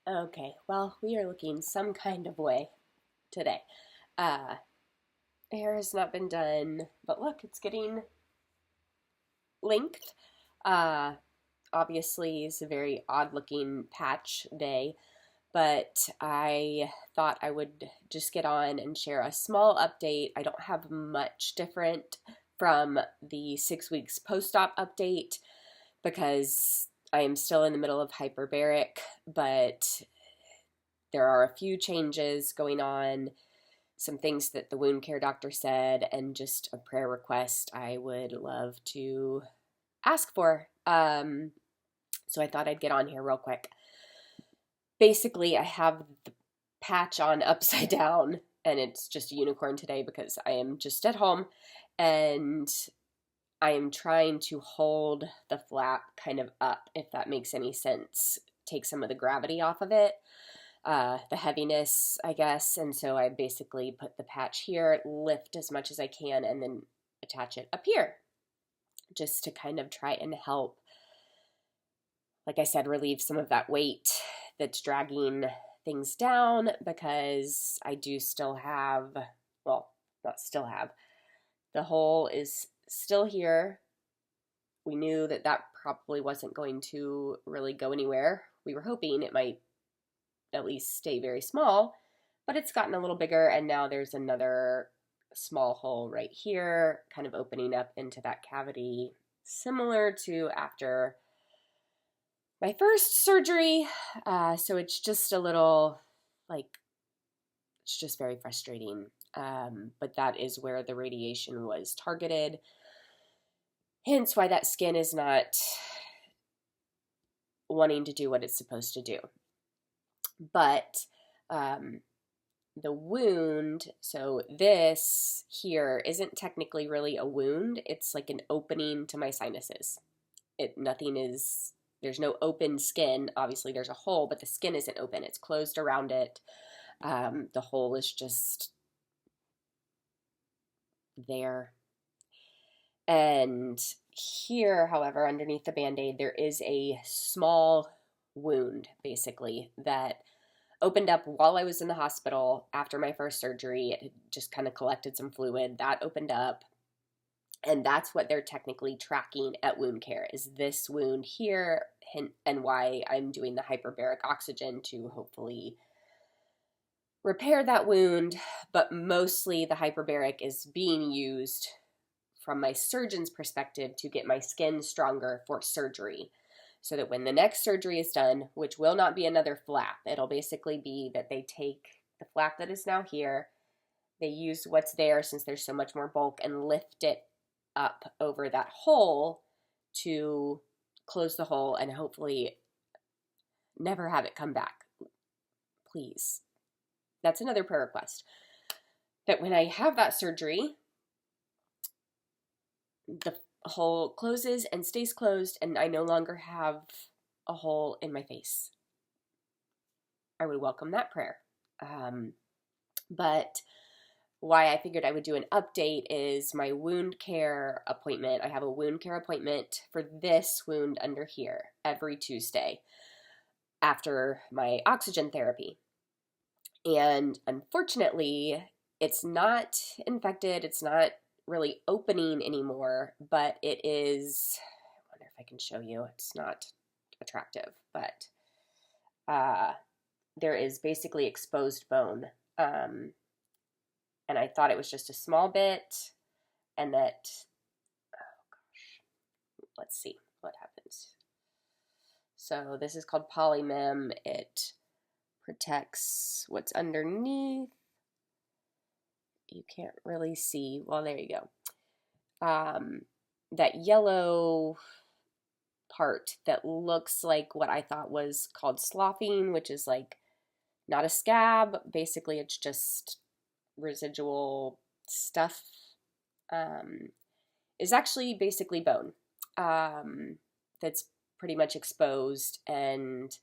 Okay, well, we are looking some kind of way today. Uh, Hair has not been done, but look, it's getting length. Uh, Obviously, it's a very odd looking patch day, but I thought I would just get on and share a small update. I don't have much different from the 6 weeks post op update because I am still in the middle of hyperbaric, but there are a few changes going on, some things that the wound care doctor said, and just a prayer request I would love to ask for. So I thought I'd get on here real quick. Basically, I have the patch on upside down, and it's just a unicorn today because I am just at home, and I am trying to hold the flap kind of up, if that makes any sense. Take some of the gravity off of it, the heaviness, I guess. And so I basically put the patch here, lift as much as I can, and then attach it up here just to kind of try and help, like I said, relieve some of that weight that's dragging things down, because I do still have, well, not still have, the hole is still here. We knew that that probably wasn't going to really go anywhere. We were hoping it might at least stay very small, but it's gotten a little bigger, and now there's another small hole right here, kind of opening up into that cavity, similar to after my first surgery. So it's just a little, like, it's just very frustrating. But that is where the radiation was targeted. Hence why that skin is not wanting to do what it's supposed to do. But the wound, so this here isn't technically really a wound. It's like an opening to my sinuses. There's no open skin. Obviously there's a hole, but the skin isn't open. It's closed around it. The hole is just there. And here, however, underneath the Band-Aid, there is a small wound, basically, that opened up while I was in the hospital after my first surgery. It had just kind of collected some fluid. That opened up. And that's what they're technically tracking at wound care, is this wound here, and why I'm doing the hyperbaric oxygen to hopefully repair that wound. But mostly the hyperbaric is being used from my surgeon's perspective to get my skin stronger for surgery, so that when the next surgery is done, which will not be another flap, it'll basically be that they take the flap that is now here, they use what's there since there's so much more bulk, and lift it up over that hole to close the hole and hopefully never have it come back. Please. That's another prayer request. That when I have that surgery, the hole closes and stays closed, and I no longer have a hole in my face. I would welcome that prayer. But why I figured I would do an update is my wound care appointment. I have a wound care appointment for this wound under here every Tuesday after my oxygen therapy. And unfortunately, it's not infected. It's not really opening anymore, but it is, I wonder if I can show you. It's not attractive, but there is basically exposed bone. And I thought it was just a small bit, and that, oh gosh, let's see what happens. So this is called polymem. It protects what's underneath. You can't really see. Well, there you go. That yellow part that looks like what I thought was called sloughing, which is like not a scab. Basically, it's just residual stuff, is actually basically bone that's pretty much exposed, and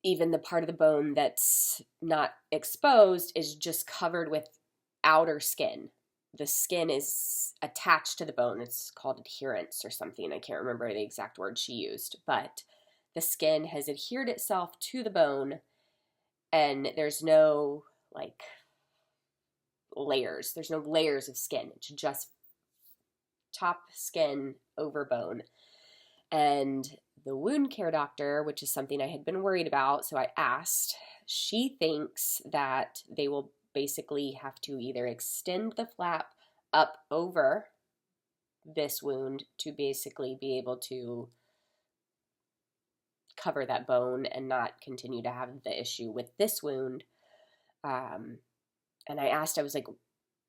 even the part of the bone that's not exposed is just covered with outer skin. The skin is attached to the bone. It's called adherence or something. I can't remember the exact word she used, but the skin has adhered itself to the bone, and there's no like layers. There's no layers of skin. It's just top skin over bone. And the wound care doctor, which is something I had been worried about, so I asked, she thinks that they will basically have to either extend the flap up over this wound to basically be able to cover that bone and not continue to have the issue with this wound. And I asked, I was like,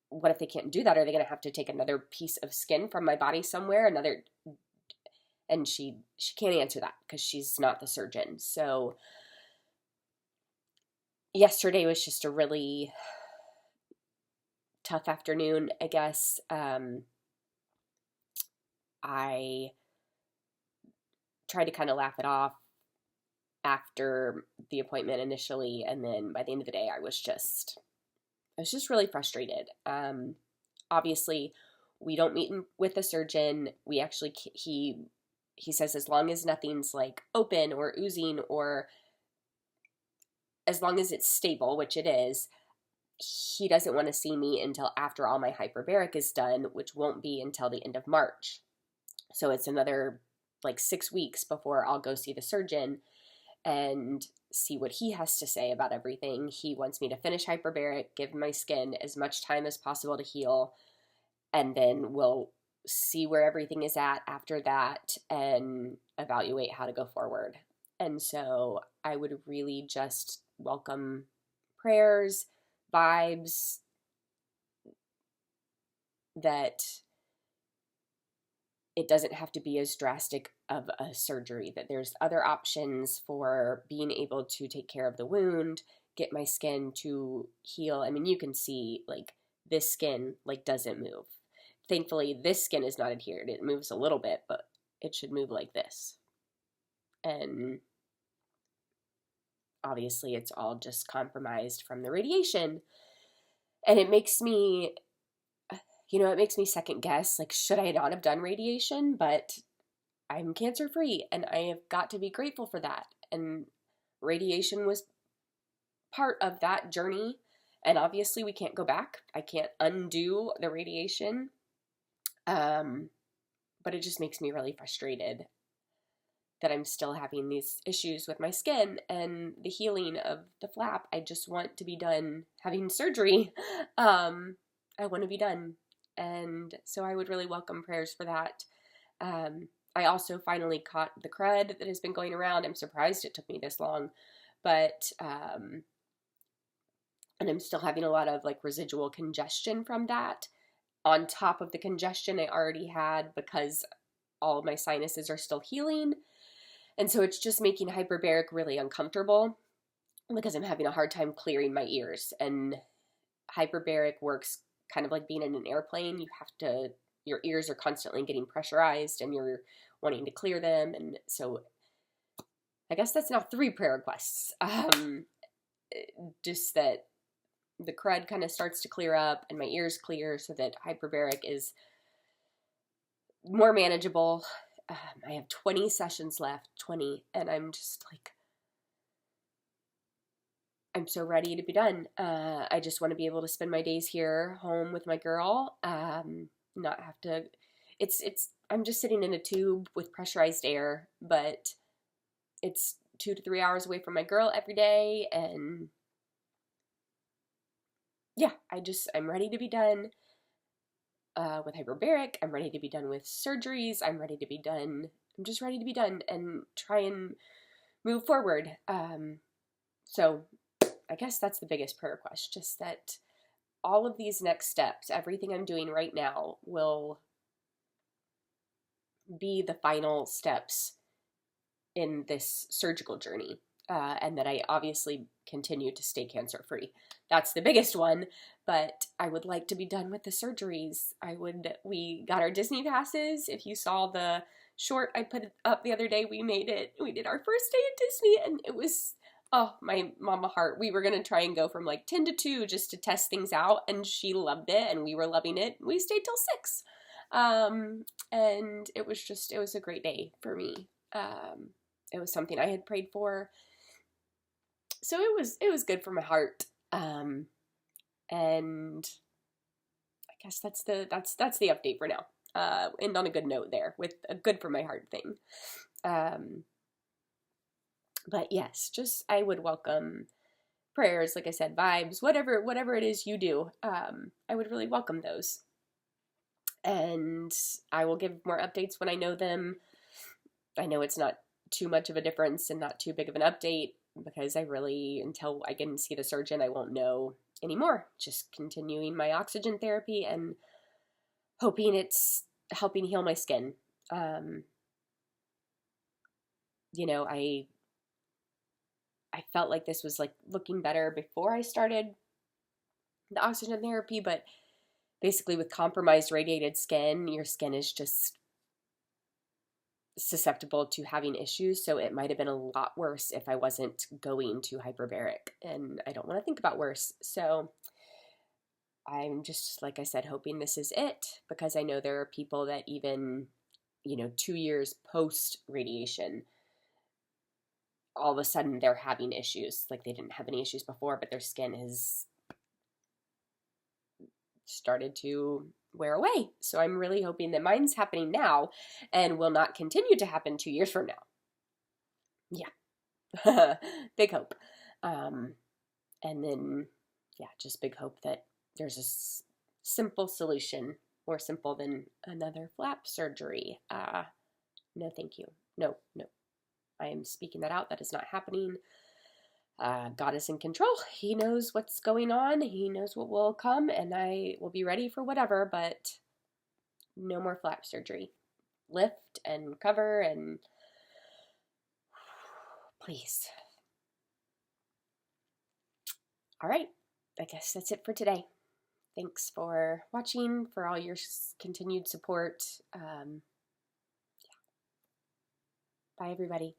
what if they can't do that? Are they going to have to take another piece of skin from my body somewhere? And she can't answer that because she's not the surgeon. So yesterday was just a really tough afternoon, I guess. I tried to kind of laugh it off after the appointment initially, and then by the end of the day, I was just really frustrated. Obviously, we don't meet with a surgeon. We actually, he says as long as nothing's like open or oozing, or as long as it's stable, which it is, he doesn't want to see me until after all my hyperbaric is done, which won't be until the end of March. So it's another like 6 weeks before I'll go see the surgeon and see what he has to say about everything. He wants me to finish hyperbaric, give my skin as much time as possible to heal, and then we'll see where everything is at after that and evaluate how to go forward. And so I would really just welcome prayers, vibes, that it doesn't have to be as drastic of a surgery, that there's other options for being able to take care of the wound, get my skin to heal. I mean, you can see like this skin like doesn't move. Thankfully, this skin is not adhered. It moves a little bit, but it should move like this. And obviously it's all just compromised from the radiation. And it makes me, it makes me second guess, like, should I not have done radiation? But I'm cancer free, and I have got to be grateful for that. And radiation was part of that journey. And obviously we can't go back. I can't undo the radiation. But it just makes me really frustrated that I'm still having these issues with my skin and the healing of the flap. I just want to be done having surgery. I want to be done. And so I would really welcome prayers for that. I also finally caught the crud that has been going around. I'm surprised it took me this long, but, and I'm still having a lot of like residual congestion from that on top of the congestion I already had because all of my sinuses are still healing. And so it's just making hyperbaric really uncomfortable because I'm having a hard time clearing my ears. And hyperbaric works kind of like being in an airplane. Your ears are constantly getting pressurized and you're wanting to clear them. And so I guess that's now 3 prayer requests. Just that the crud kind of starts to clear up and my ears clear so that hyperbaric is more manageable. I have 20 sessions left, 20, and I'm just like, I'm so ready to be done. I just want to be able to spend my days here home with my girl, not have to, I'm just sitting in a tube with pressurized air, but it's 2 to 3 hours away from my girl every day. And yeah, I'm ready to be done with hyperbaric. I'm ready to be done with surgeries. I'm just ready to be done and try and move forward. So I guess that's the biggest prayer request, just that all of these next steps, everything I'm doing right now will be the final steps in this surgical journey. And that I obviously continue to stay cancer free. That's the biggest one, but I would like to be done with the surgeries. We got our Disney passes. If you saw the short I put up the other day, we made it. We did our first day at Disney and it was, oh, my mama heart. We were going to try and go from like 10 to 2 just to test things out, and she loved it and we were loving it. We stayed till 6. And it was a great day for me. It was something I had prayed for. So it was good for my heart. And I guess that's the update for now. End on a good note there with a good for my heart thing. But yes, just I would welcome prayers, like I said, vibes, whatever it is you do. I would really welcome those. And I will give more updates when I know them. I know it's not too much of a difference and not too big of an update because until I can see the surgeon, I won't know anymore. Just continuing my oxygen therapy and hoping it's helping heal my skin. I felt like this was like looking better before I started the oxygen therapy, but basically with compromised radiated skin, your skin is just susceptible to having issues. So it might have been a lot worse if I wasn't going to hyperbaric, and I don't want to think about worse. So I'm just, like I said, hoping this is it, because I know there are people that even, 2 years post radiation, all of a sudden they're having issues. Like they didn't have any issues before, but their skin has started to wear away. So I'm really hoping that mine's happening now and will not continue to happen 2 years from now. Yeah. Big hope. And then, yeah, just big hope that there's a simple solution, more simple than another flap surgery. No, thank you. No. I am speaking that out. That is not happening. God is in control. He knows what's going on. He knows what will come, and I will be ready for whatever, but no more flap surgery. Lift and cover and please. All right. I guess that's it for today. Thanks for watching, for all your continued support. Bye, everybody.